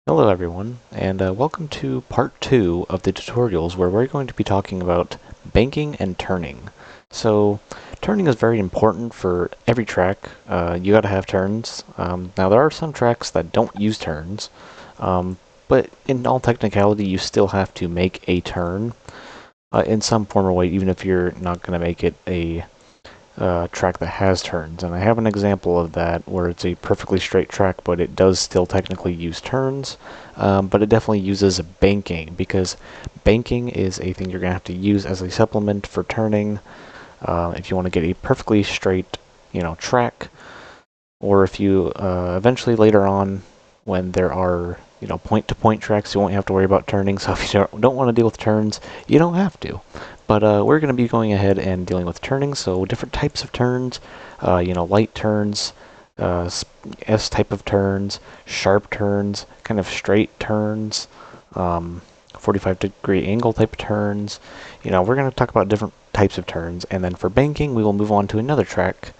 Hello everyone, and welcome to part 2 of the tutorials where we're going to be talking about banking and turning. So, turning is very important for every track. You gotta have turns. Now there are some tracks that don't use turns, but in all technicality you still have to make a turn in some form or way, even if you're not gonna make it a track that has turns. And I have an example of that where it's a perfectly straight track, but it does still technically use turns, but it definitely uses banking, because banking is a thing you're going to have to use as a supplement for turning if you want to get a perfectly straight, track, or if you eventually later on, when there are point-to-point tracks, you won't have to worry about turning. So if you don't want to deal with turns, you don't have to. But we're going to be going ahead and dealing with turning. So different types of turns, light turns, S type of turns, sharp turns, kind of straight turns, 45-degree angle type turns. We're going to talk about different types of turns, and then for banking, we will move on to another track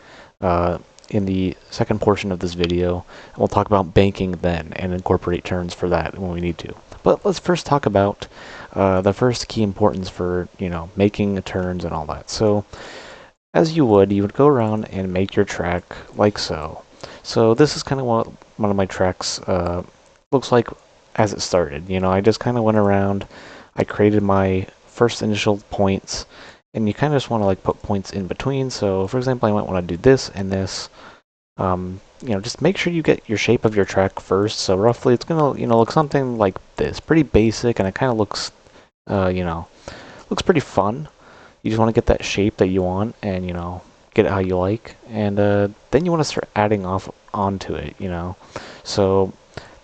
in the second portion of this video, and we'll talk about banking then and incorporate turns for that when we need to. But let's first talk about the first key importance for, making turns and all that. So, as you would go around and make your track like so. So this is kind of what one of my tracks looks like as it started. I just kind of went around, I created my first initial points, and you kind of just want to like put points in between. So for example, I might want to do this and this. Just make sure you get your shape of your track first. So roughly it's gonna, look something like this. Pretty basic, and it kind of looks, looks pretty fun. You just want to get that shape that you want, and get it how you like, and then you want to start adding off onto it. So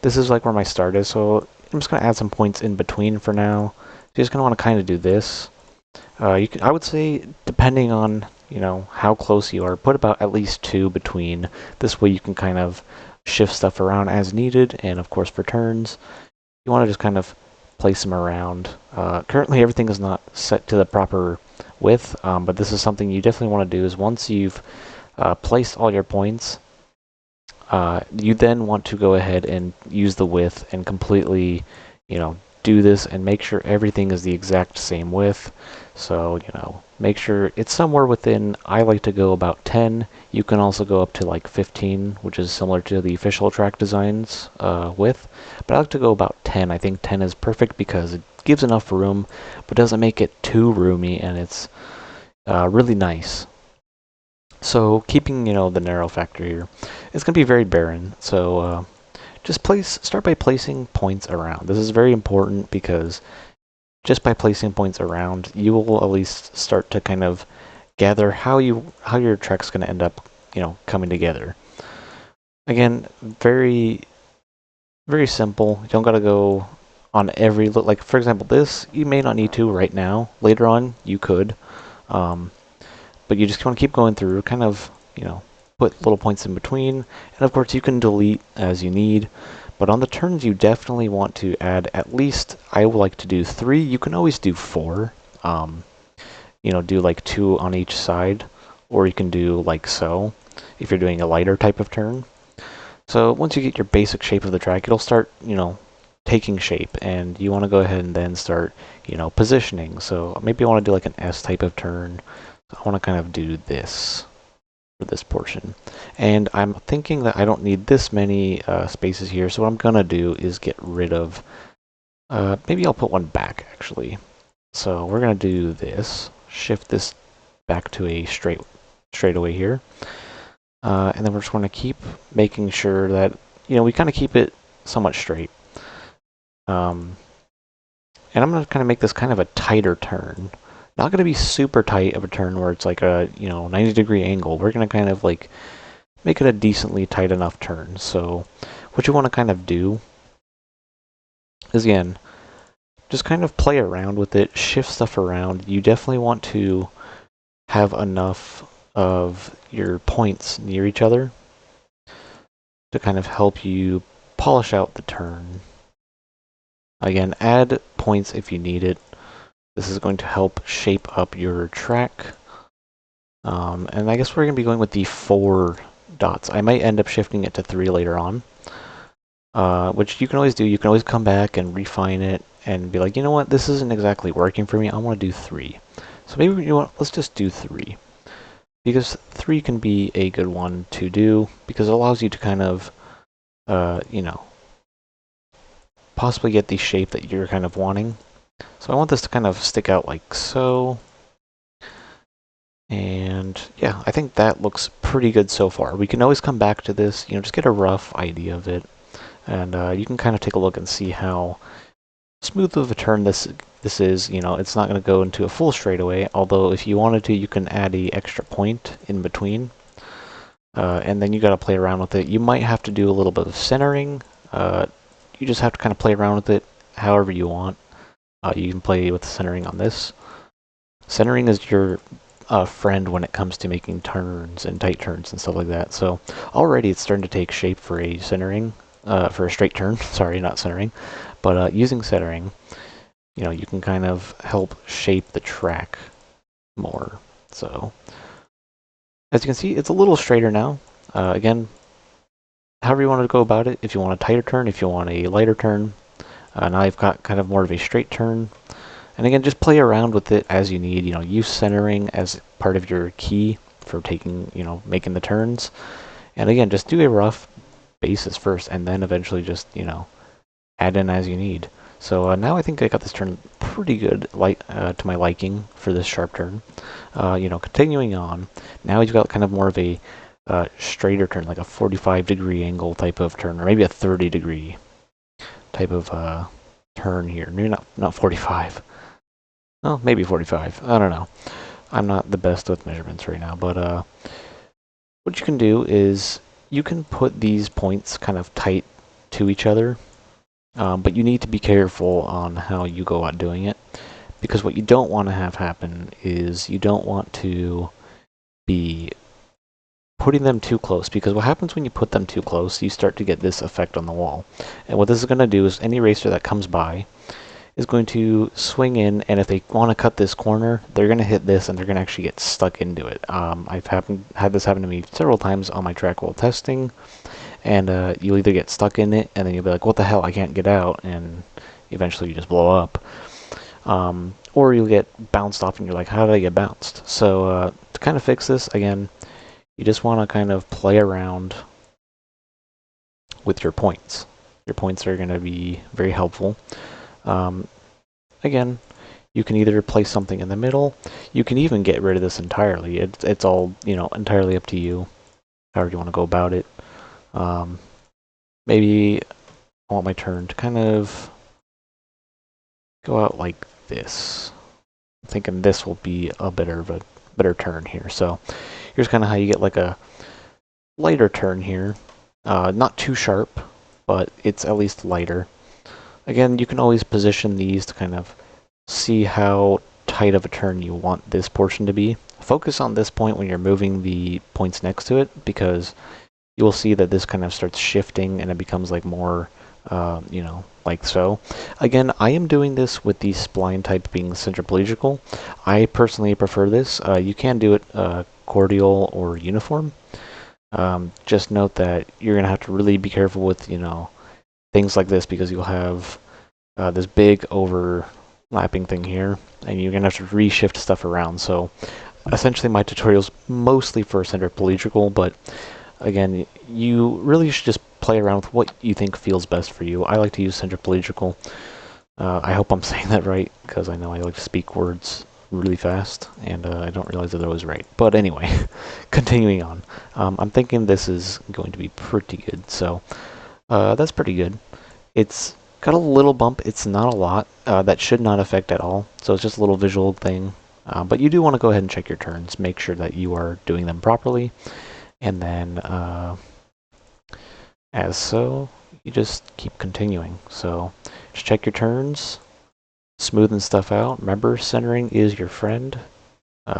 this is like where my start is. So I'm just gonna add some points in between for now. You're just gonna want to kind of do this. I would say, depending on how close you are, put about at least 2 between. This way you can kind of shift stuff around as needed, and of course for turns, you want to just kind of place them around. Currently everything is not set to the proper width, but this is something you definitely want to do. Is once you've placed all your points, you then want to go ahead and use the width and completely, do this and make sure everything is the exact same width. So, make sure it's somewhere within, I like to go about 10. You can also go up to like 15, which is similar to the official track designs width. But I like to go about 10. I think 10 is perfect because it gives enough room, but doesn't make it too roomy, and it's really nice. So keeping, the narrow factor here, it's going to be very barren. So just start by placing points around. This is very important because just by placing points around, you will at least start to kind of gather how your track's going to end up, coming together. Again, very, very simple. You don't got to go on every look. Like for example, this you may not need to right now. Later on, you could, but you just want to keep going through, kind of, put little points in between, and of course you can delete as you need. But on the turns, you definitely want to add at least, I would like to do 3. You can always do 4. Do like 2 on each side, or you can do like so, if you're doing a lighter type of turn. So once you get your basic shape of the track, it'll start, taking shape, and you want to go ahead and then start, positioning. So maybe I want to do like an S type of turn. I want to kind of do this for this portion. And I'm thinking that I don't need this many spaces here, so what I'm gonna do is get rid of, maybe I'll put one back actually. So we're gonna do this, shift this back to a straightaway here. And then we're just gonna keep making sure that, we kind of keep it somewhat straight. And I'm gonna kind of make this kind of a tighter turn. Not going to be super tight of a turn where it's like a 90-degree angle. We're going to kind of like make it a decently tight enough turn. So what you want to kind of do is, again, just kind of play around with it, shift stuff around. You definitely want to have enough of your points near each other to kind of help you polish out the turn. Again, add points if you need it. This is going to help shape up your track. And I guess we're going to be going with the 4 dots. I might end up shifting it to 3 later on. which you can always do. You can always come back and refine it and be like, you know what, this isn't exactly working for me. I want to do 3. So maybe, you know what, let's just do 3. Because 3 can be a good one to do, because it allows you to kind of, you know, possibly get the shape that you're kind of wanting. So I want this to kind of stick out like so. And yeah, I think that looks pretty good so far. We can always come back to this, you know, just get a rough idea of it. And you can kind of take a look and see how smooth of a turn this is. You know, it's not going to go into a full straightaway, although if you wanted to, you can add a extra point in between. And then you got to play around with it. You might have to do a little bit of centering. You just have to kind of play around with it however you want. You can play with the centering on this. Centering is your friend when it comes to making turns and tight turns and stuff like that. So already it's starting to take shape for a centering, for a straight turn. Sorry, not centering. But using centering, you know, you can kind of help shape the track more. So as you can see, it's a little straighter now. Again, however you want to go about it. If you want a tighter turn, if you want a lighter turn. Now I've got kind of more of a straight turn. And again, just play around with it as you need. You know, use centering as part of your key for taking, you know, making the turns. And again, just do a rough basis first, and then eventually just, you know, add in as you need. So now I think I got this turn pretty good, to my liking for this sharp turn. You know, continuing on, now you've got kind of more of a straighter turn, like a 45-degree angle type of turn, or maybe a 30-degree type of turn here. Maybe not 45. Oh, maybe 45. I don't know. I'm not the best with measurements right now, but what you can do is you can put these points kind of tight to each other, but you need to be careful on how you go about doing it, because what you don't want to have happen is you don't want to be putting them too close, because what happens when you put them too close, you start to get this effect on the wall. And what this is going to do is any racer that comes by is going to swing in, and if they want to cut this corner, they're going to hit this and they're going to actually get stuck into it. I've had this happen to me several times on my track while testing, and you'll either get stuck in it and then you'll be like, what the hell, I can't get out, and eventually you just blow up. Or you'll get bounced off and you're like, how did I get bounced? So to kind of fix this, again, you just want to kind of play around with your points. Your points are going to be very helpful. Again, you can either place something in the middle. You can even get rid of this entirely. It's all, you know, entirely up to you, however you want to go about it. Maybe I want my turn to kind of go out like this. I'm thinking this will be a better turn here. So here's kind of how you get like a lighter turn here. Not too sharp, but it's at least lighter. Again, you can always position these to kind of see how tight of a turn you want this portion to be. Focus on this point when you're moving the points next to it, because you will see that this kind of starts shifting and it becomes like more, you know, like so. Again, I am doing this with the spline type being centrifugal. I personally prefer this. You can do it cordial or uniform. Just note that you're going to have to really be careful with, you know, things like this, because you'll have this big overlapping thing here, and you're going to have to reshift stuff around. So essentially my tutorial's mostly for centrifugal, but again, you really should just play around with what you think feels best for you. I like to use centrifugal. I hope I'm saying that right, because I know I like to speak words really fast, and I don't realize that I was right. But anyway, continuing on. I'm thinking this is going to be pretty good, so that's pretty good. It's got a little bump. It's not a lot. That should not affect at all. So it's just a little visual thing. But you do want to go ahead and check your turns. Make sure that you are doing them properly. And then, as so, you just keep continuing. So just check your turns. Smoothing stuff out. Remember, centering is your friend.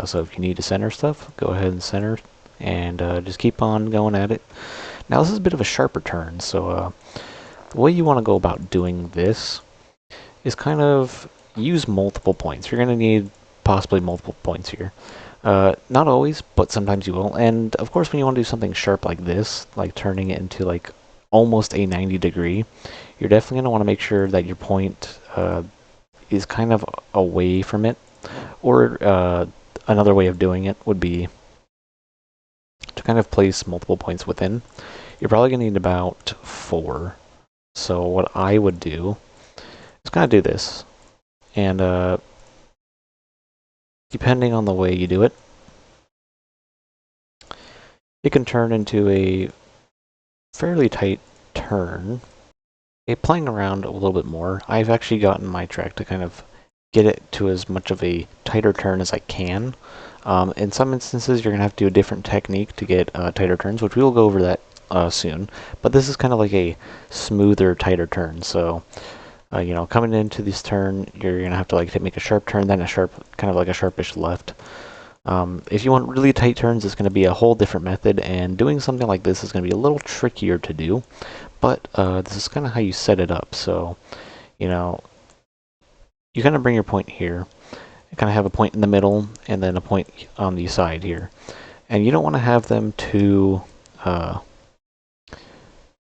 So if you need to center stuff, go ahead and center. And just keep on going at it. Now this is a bit of a sharper turn. So the way you want to go about doing this is kind of use multiple points. You're going to need possibly multiple points here. Not always, but sometimes you will. And of course, when you want to do something sharp like this, like turning it into like almost a 90-degree, you're definitely going to want to make sure that your point is kind of away from it. Or another way of doing it would be to kind of place multiple points within. You're probably going to need about 4. So what I would do is kind of do this. And depending on the way you do it, it can turn into a fairly tight turn. Playing around a little bit more, I've actually gotten my track to kind of get it to as much of a tighter turn as I can. In some instances, you're going to have to do a different technique to get tighter turns, which we will go over that soon. But this is kind of like a smoother, tighter turn. So, you know, coming into this turn, you're going to have to like make a sharp turn, then a sharp, kind of like a sharpish left. If you want really tight turns, it's going to be a whole different method, and doing something like this is going to be a little trickier to do. But this is kind of how you set it up. So, you know, you kind of bring your point here. You kind of have a point in the middle and then a point on the side here. And you don't want to have them too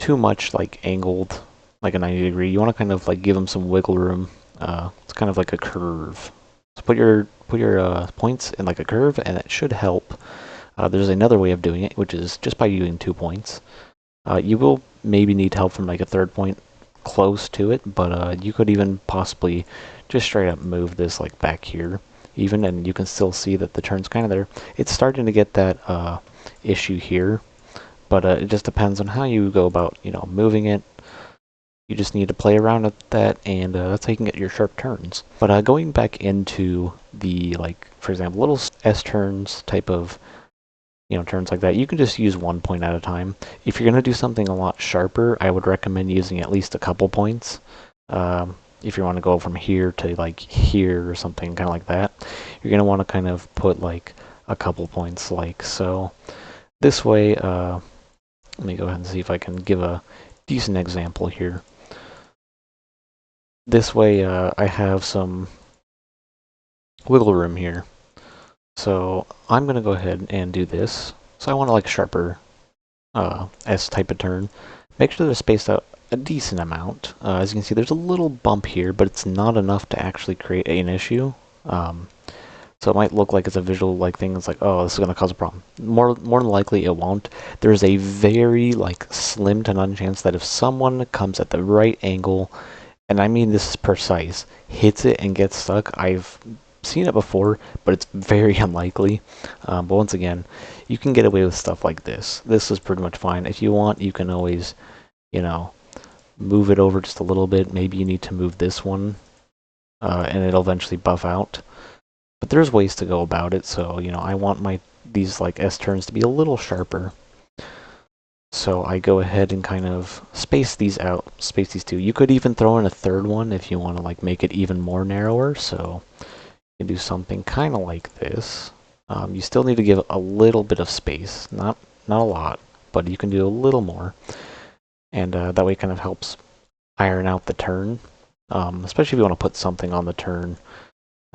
much like angled, like a 90-degree. You want to kind of like give them some wiggle room. It's kind of like a curve. So put your points in like a curve, and it should help. There's another way of doing it, which is just by using 2 points. You will maybe need help from like a third point close to it, but you could even possibly just straight up move this like back here even, and you can still see that the turn's kind of there. It's starting to get that issue here, but it just depends on how you go about, you know, moving it. You just need to play around with that, and that's how you can get your sharp turns. But going back into the, like, for example, little S turns type of, you know, turns like that, you can just use 1 point at a time. If you're going to do something a lot sharper, I would recommend using at least a couple points. If you want to go from here to like here or something kind of like that, you're going to want to kind of put like a couple points like so. This way, let me go ahead and see if I can give a decent example here. This way, I have some wiggle room here. So I'm going to go ahead and do this. So I want to like sharper S type of turn. Make sure they're spaced out a decent amount. As you can see, there's a little bump here, but it's not enough to actually create an issue. So it might look like it's a visual like thing. It's like, oh, this is going to cause a problem. More than likely, it won't. There's a very like slim to none chance that if someone comes at the right angle, and I mean this is precise, hits it and gets stuck. I've seen it before, but it's very unlikely. But once again, you can get away with stuff like this. This is pretty much fine. If you want, you can always, you know, move it over just a little bit. Maybe you need to move this one, and it'll eventually buff out. But there's ways to go about it. So, you know, I want these like S turns to be a little sharper. So I go ahead and kind of space these out, space these two. You could even throw in a third one if you want to like make it even more narrower. So you can do something kind of like this. You still need to give a little bit of space, not a lot, but you can do a little more. And that way it kind of helps iron out the turn, especially if you want to put something on the turn.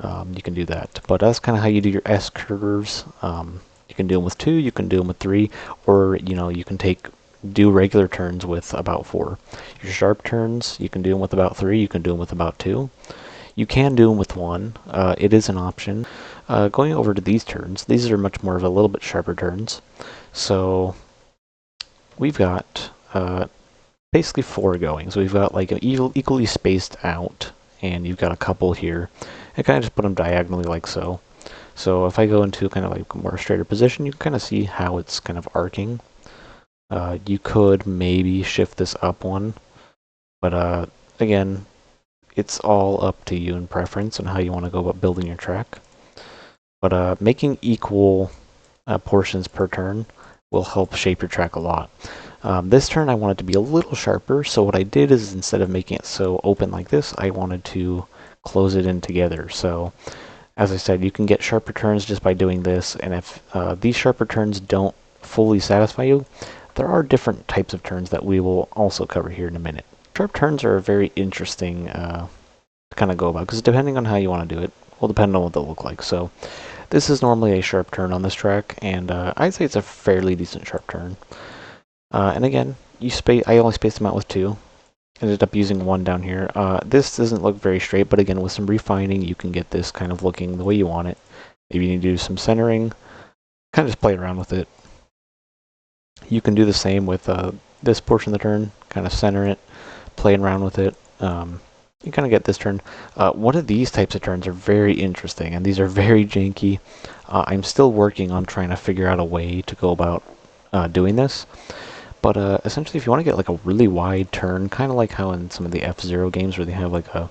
You can do that, but that's kind of how you do your S curves. You can do them with 2, you can do them with 3, or you know, you can do regular turns with about 4. Your sharp turns, you can do them with about 3, you can do them with about 2. You can do them with 1. It is an option. Going over to these turns, these are much more of a little bit sharper turns. So we've got basically 4 going. So we've got like an equally spaced out, and you've got a couple here. And kind of just put them diagonally like so. So if I go into kind of like a more straighter position, you can kind of see how it's kind of arcing. You could maybe shift this up one, but again, it's all up to you and preference and how you want to go about building your track. But making equal portions per turn will help shape your track a lot. This turn I wanted to be a little sharper, so what I did is instead of making it so open like this, I wanted to close it in together. So as I said, you can get sharper turns just by doing this, and if these sharper turns don't fully satisfy you, there are different types of turns that we will also cover here in a minute. Sharp turns are very interesting to kind of go about, because depending on how you want to do it, will depend on what they'll look like. So this is normally a sharp turn on this track, and I'd say it's a fairly decent sharp turn. And again, I only spaced them out with 2. Ended up using 1 down here. This doesn't look very straight, but again, with some refining, you can get this kind of looking the way you want it. Maybe you need to do some centering. Kind of just play around with it. You can do the same with this portion of the turn. Kind of center it, playing around with it. You kind of get this turn. One of these types of turns are very interesting, and these are very janky. I'm still working on trying to figure out a way to go about doing this. But essentially, if you want to get like a really wide turn, kind of like how in some of the F-Zero games where they have like a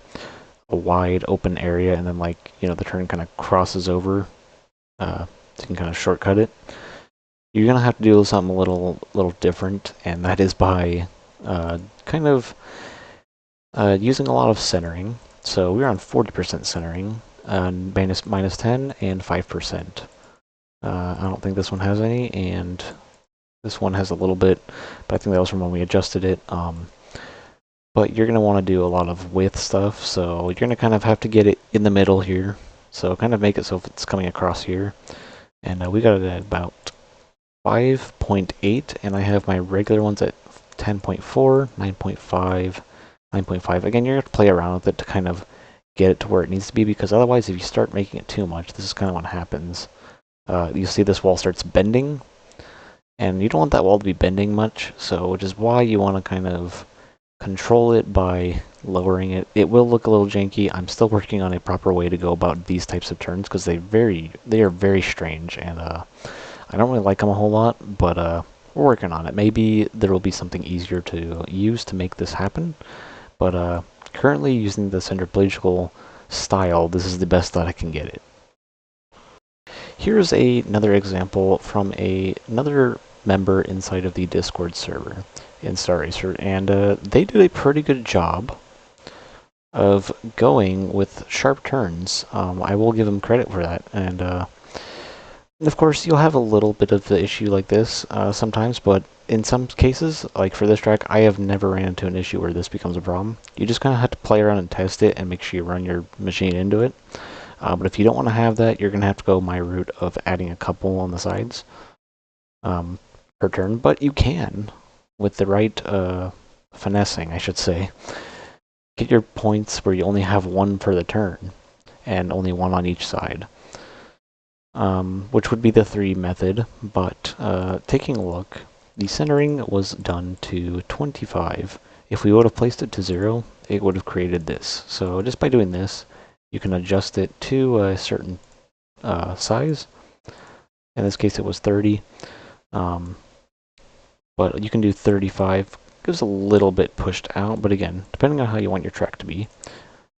wide open area and then like, you know, the turn kind of crosses over, so you can kind of shortcut it. You're going to have to do something a little different, and that is by kind of using a lot of centering. So we're on 40% centering, minus 10 and 5%. I don't think this one has any, and this one has a little bit, but I think that was from when we adjusted it. But you're going to want to do a lot of width stuff, so you're going to kind of have to get it in the middle here. So kind of make it so if it's coming across here. And we got it at about 5.8, and I have my regular ones at 10.4, 9.5, 9.5. Again, you're going to play around with it to kind of get it to where it needs to be, because otherwise if you start making it too much, this is kind of what happens. You see this wall starts bending, and you don't want that wall to be bending much, so which is why you want to kind of control it by lowering it. It will look a little janky. I'm still working on a proper way to go about these types of turns because they are very strange, and I don't really like them a whole lot, but we're working on it. Maybe there will be something easier to use to make this happen, but currently using the centrifugal style, this is the best that I can get it. Here's another example from another member inside of the Discord server in Star Racer, and they did a pretty good job of going with sharp turns. I will give them credit for that, and of course you'll have a little bit of the issue like this sometimes, but in some cases, like for this track, I have never ran into an issue where this becomes a problem. You just kind of have to play around and test it and make sure you run your machine into it. But if you don't want to have that, you're going to have to go my route of adding a couple on the sides per turn. But you can, with the right finessing, I should say, get your points where you only have 1 for the turn and only 1 on each side, which would be the 3 method. But taking a look, the centering was done to 25. If we would have placed it to 0, it would have created this. So just by doing this, you can adjust it to a certain size. In this case, it was 30. But you can do 35. Gives a little bit pushed out, but again, depending on how you want your track to be.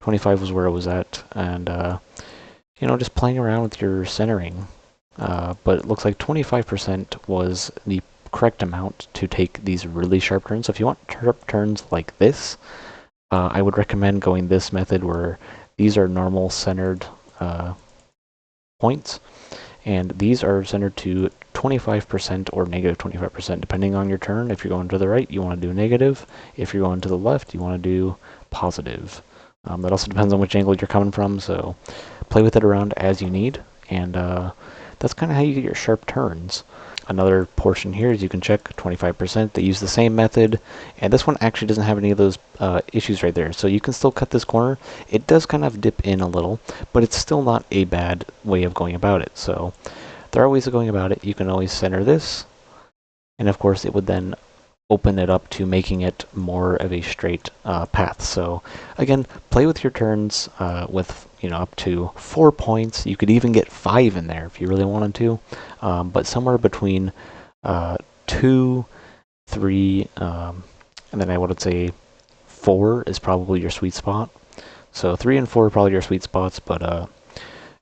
25 was where it was at, and you know, just playing around with your centering. But it looks like 25% was the correct amount to take these really sharp turns. So if you want sharp turns like this, I would recommend going this method where these are normal centered points, and these are centered to 25% or negative 25%, depending on your turn. If you're going to the right, you want to do negative. If you're going to the left, you want to do positive. That also depends on which angle you're coming from, so play with it around as you need, and that's kind of how you get your sharp turns. Another portion here is you can check 25%. They use the same method, and this one actually doesn't have any of those issues right there. So you can still cut this corner. It does kind of dip in a little, but it's still not a bad way of going about it. So there are ways of going about it. You can always center this, and of course it would then open it up to making it more of a straight path. So again, play with your turns with, you know, up to 4 points. You could even get 5 in there if you really wanted to, but somewhere between 2, 3, and then I would say 4 is probably your sweet spot. So 3 and 4 are probably your sweet spots, but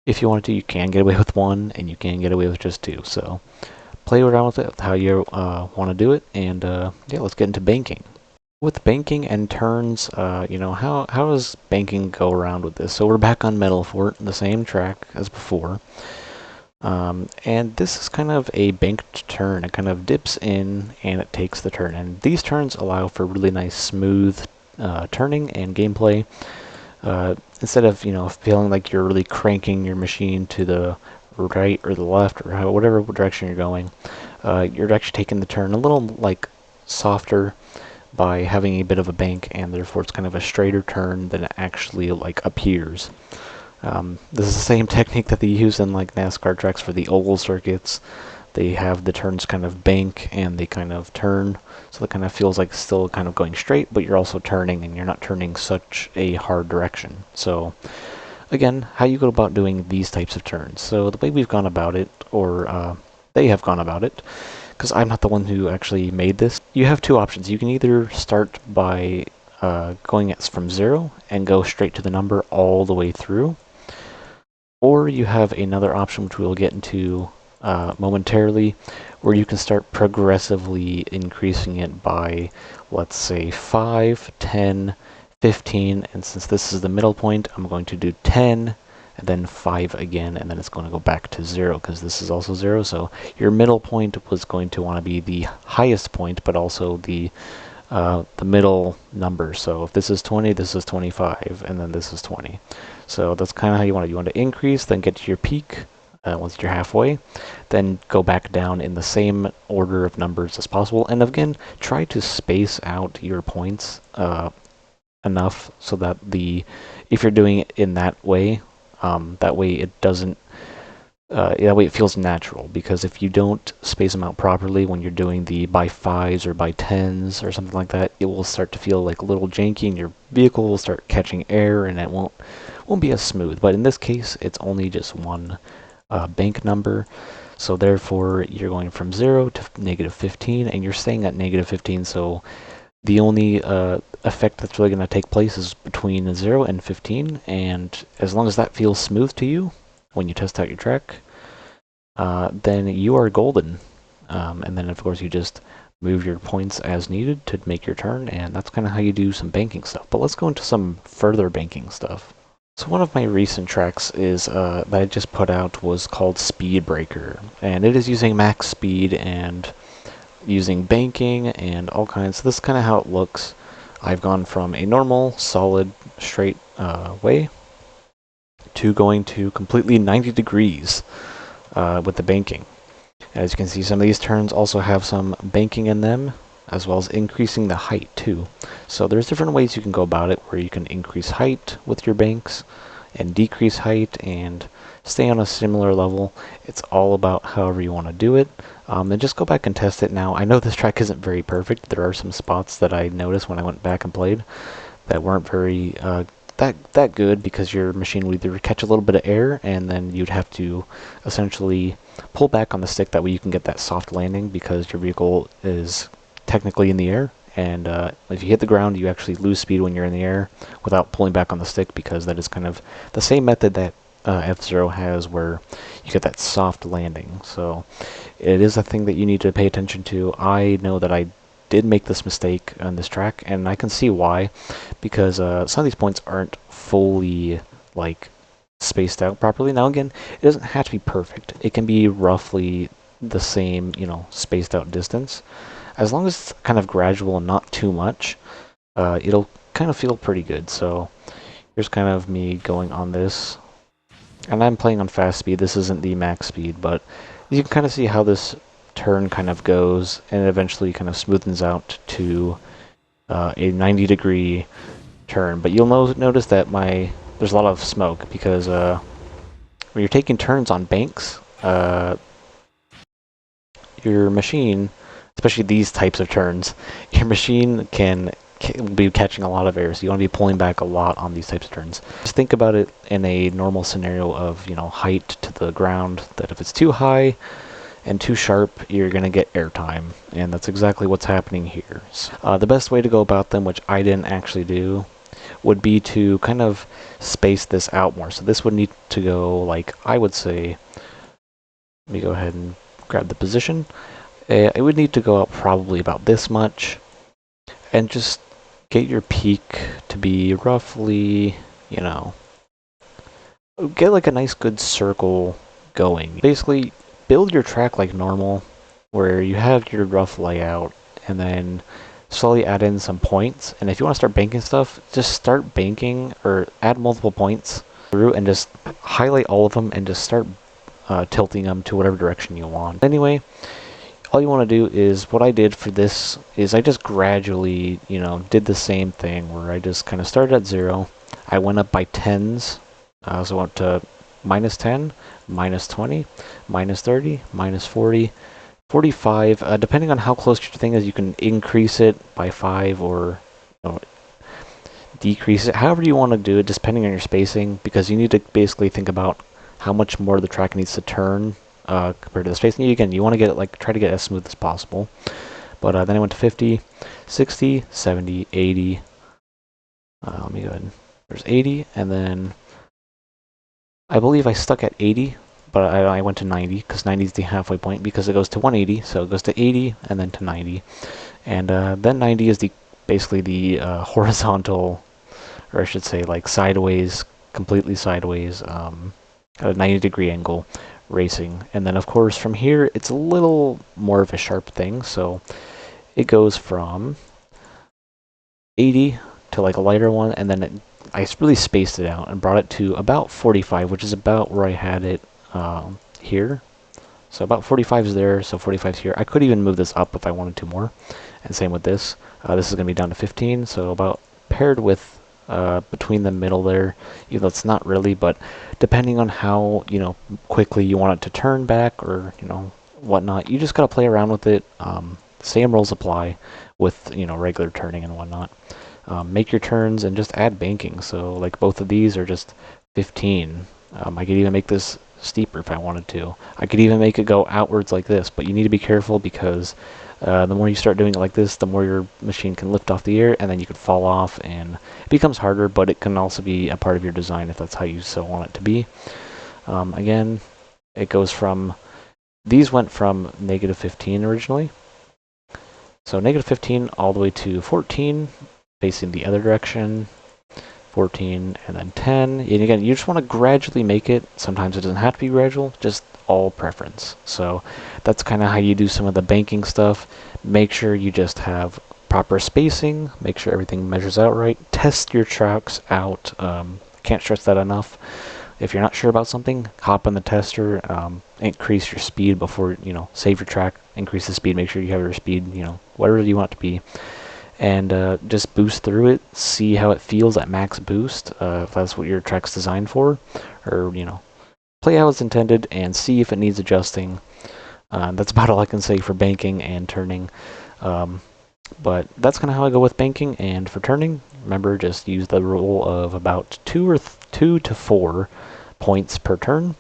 if you wanted to, you can get away with 1, and you can get away with just 2. So play around with it, how you want to do it, and yeah, let's get into banking. With banking and turns, you know, how does banking go around with this? So we're back on Metal Fort, the same track as before, and this is kind of a banked turn. It kind of dips in and it takes the turn, and these turns allow for really nice smooth turning and gameplay. Instead of, you know, feeling like you're really cranking your machine to the right or the left or whatever direction you're going, you're actually taking the turn a little like softer by having a bit of a bank, and therefore it's kind of a straighter turn than it actually like appears. This is the same technique that they use in like NASCAR tracks for the oval circuits. They have the turns kind of bank and they kind of turn, so it kind of feels like still kind of going straight, but you're also turning, and you're not turning such a hard direction. So again, how you go about doing these types of turns. So the way we've gone about it, or they have gone about it, because I'm not the one who actually made this, you have two options. You can either start by going from 0 and go straight to the number all the way through, or you have another option which we'll get into momentarily, where you can start progressively increasing it by, let's say, 5, 10, 15, and since this is the middle point, I'm going to do 10, and then 5 again, and then it's going to go back to 0, because this is also 0, so your middle point was going to want to be the highest point, but also the middle number. So if this is 20, this is 25, and then this is 20. So that's kind of how you want to do. You want to increase, then get to your peak once you're halfway, then go back down in the same order of numbers as possible. And again, try to space out your points enough so that if you're doing it in that way it doesn't that way it feels natural, because if you don't space them out properly when you're doing the by 5s or by 10s or something like that, it will start to feel like a little janky, and your vehicle will start catching air, and it won't be as smooth. But in this case, it's only just one bank number, so therefore you're going from 0 to -15, and you're staying at -15, so the only effect that's really going to take place is between 0 and 15, and as long as that feels smooth to you when you test out your track, then you are golden. And then of course you just move your points as needed to make your turn, and that's kind of how you do some banking stuff. But let's go into some further banking stuff. So one of my recent tracks is that I just put out was called Speed Breaker, and it is using max speed and using banking and all kinds. So this is kind of how it looks. I've gone from a normal, solid, straight way to going to completely 90 degrees with the banking. As you can see, some of these turns also have some banking in them, as well as increasing the height too. So there's different ways you can go about it, where you can increase height with your banks and decrease height and stay on a similar level. It's all about however you want to do it. And just go back and test it. Now, I know this track isn't very perfect. There are some spots that I noticed when I went back and played that weren't very that good, because your machine would either catch a little bit of air, and then you'd have to essentially pull back on the stick. That way you can get that soft landing, because your vehicle is technically in the air, and if you hit the ground, you actually lose speed when you're in the air without pulling back on the stick, because that is kind of the same method that F-Zero has, where you get that soft landing. So it is a thing that you need to pay attention to. I know that I did make this mistake on this track, and I can see why, because some of these points aren't fully like spaced out properly. Now again, it doesn't have to be perfect. It can be roughly the same, spaced out distance. As long as it's kind of gradual and not too much, it'll kind of feel pretty good. So here's kind of me going on this, and I'm playing on fast speed. This isn't the max speed, but you can kind of see how this turn kind of goes, and it eventually kind of smoothens out to a 90-degree turn. But you'll notice that there's a lot of smoke, because when you're taking turns on banks, your machine, especially these types of turns, your machine can be catching a lot of air, so you want to be pulling back a lot on these types of turns. Just think about it in a normal scenario of height to the ground, that if it's too high and too sharp, you're going to get airtime, and that's exactly what's happening here. So, the best way to go about them, which I didn't actually do, would be to kind of space this out more. So this would need to go, like, I would say, let me go ahead and grab the position. It would need to go out probably about this much, and just get your peak to be roughly, get like a nice good circle going. Basically, build your track like normal, where you have your rough layout, and then slowly add in some points. And if you want to start banking stuff, just start banking, or add multiple points through, and just highlight all of them, and just start tilting them to whatever direction you want. Anyway, all you want to do is, what I did for this is I just gradually, did the same thing where I just kind of started at 0. I went up by tens. So I went to minus 10, minus 20, minus 30, minus 40, 45. Depending on how close your thing is, you can increase it by 5 or decrease it. However you want to do it, depending on your spacing, because you need to basically think about how much more the track needs to turn compared to the spacing. Again, you want to get it try to get it as smooth as possible. But then I went to 50, 60, 70, 80. Let me go ahead. There's 80, and then I believe I stuck at 80, but I went to 90 because 90 is the halfway point because it goes to 180, so it goes to 80 and then to 90, and then 90 is basically the horizontal, or I should say like sideways, completely sideways, at a 90-degree angle racing. And then of course from here it's a little more of a sharp thing, so it goes from 80 to like a lighter one, and then I really spaced it out and brought it to about 45, which is about where I had it here. So about 45 is there, so 45 is here. I could even move this up if I wanted to more. And same with this. This is going to be down to 15, so about paired with between the middle there, even though it's not really, but depending on how, quickly you want it to turn back or, whatnot, you just got to play around with it. Same rules apply with, regular turning and whatnot. Make your turns and just add banking. So like both of these are just 15. I could even make this steeper if I wanted to. I could even make it go outwards like this, but you need to be careful because the more you start doing it like this, the more your machine can lift off the air, and then you could fall off, and it becomes harder, but it can also be a part of your design if that's how you so want it to be. Again, it goes from, these went from negative 15 originally. So negative 15 all the way to 14, facing the other direction, 14, and then 10. And again, you just want to gradually make it. Sometimes it doesn't have to be gradual, just all preference. So that's kind of how you do some of the banking stuff. Make sure you just have proper spacing, make sure everything measures out right, test your tracks out. Can't stress that enough. If you're not sure about something, hop on the tester, increase your speed before, save your track, increase the speed, make sure you have your speed, whatever you want it to be. And just boost through it, see how it feels at max boost, if that's what your track's designed for, or, play how it's intended and see if it needs adjusting. That's about all I can say for banking and turning. But that's kind of how I go with banking. And for turning, remember, just use the rule of about 2 to 4 points per turn,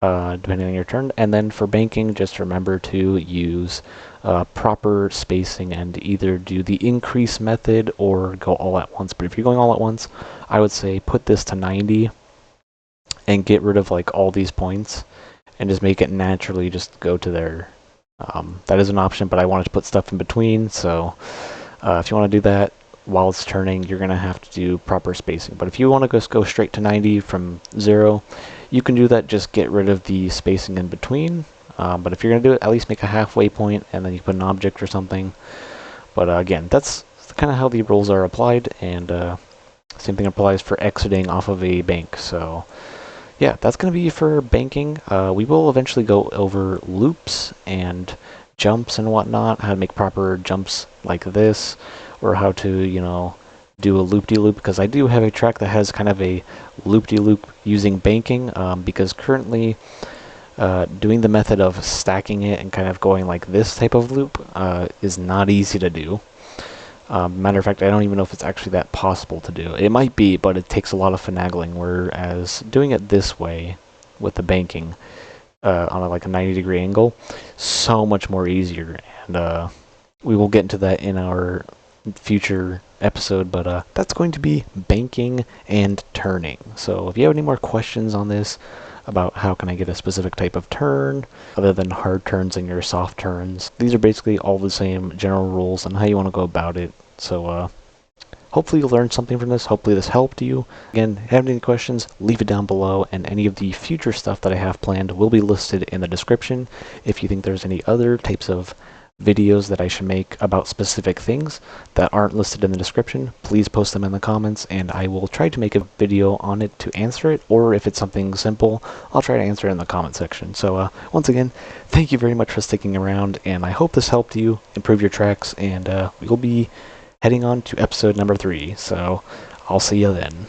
depending on your turn. And then for banking, just remember to use proper spacing and either do the increase method or go all at once. But if you're going all at once, I would say put this to 90 and get rid of like all these points and just make it naturally just go to there. That is an option, but I wanted to put stuff in between, so if you want to do that while it's turning, you're going to have to do proper spacing. But if you want to just go straight to 90 from 0, you can do that, just get rid of the spacing in between. But if you're going to do it, at least make a halfway point, and then you put an object or something. But again, that's kind of how the rules are applied, and same thing applies for exiting off of a bank. So yeah, that's going to be for banking. We will eventually go over loops and jumps and whatnot, how to make proper jumps like this, or how to, do a loop-de-loop, because I do have a track that has kind of a loop-de-loop using banking, because currently doing the method of stacking it and kind of going like this type of loop is not easy to do. Matter of fact, I don't even know if it's actually that possible to do. It might be, but it takes a lot of finagling, whereas doing it this way with the banking on like a 90-degree angle, so much more easier. And we will get into that in our future episode, but that's going to be banking and turning. So if you have any more questions on this, about how can I get a specific type of turn other than hard turns and your soft turns, these are basically all the same general rules on how you want to go about it. So hopefully you learned something from this. Hopefully this helped you. Again, have any questions, leave it down below, and any of the future stuff that I have planned will be listed in the description. If you think there's any other types of videos that I should make about specific things that aren't listed in the description, please post them in the comments and I will try to make a video on it to answer it, or if it's something simple, I'll try to answer it in the comment section. So once again, thank you very much for sticking around, and I hope this helped you improve your tracks, and we'll be heading on to episode number 3, so I'll see you then.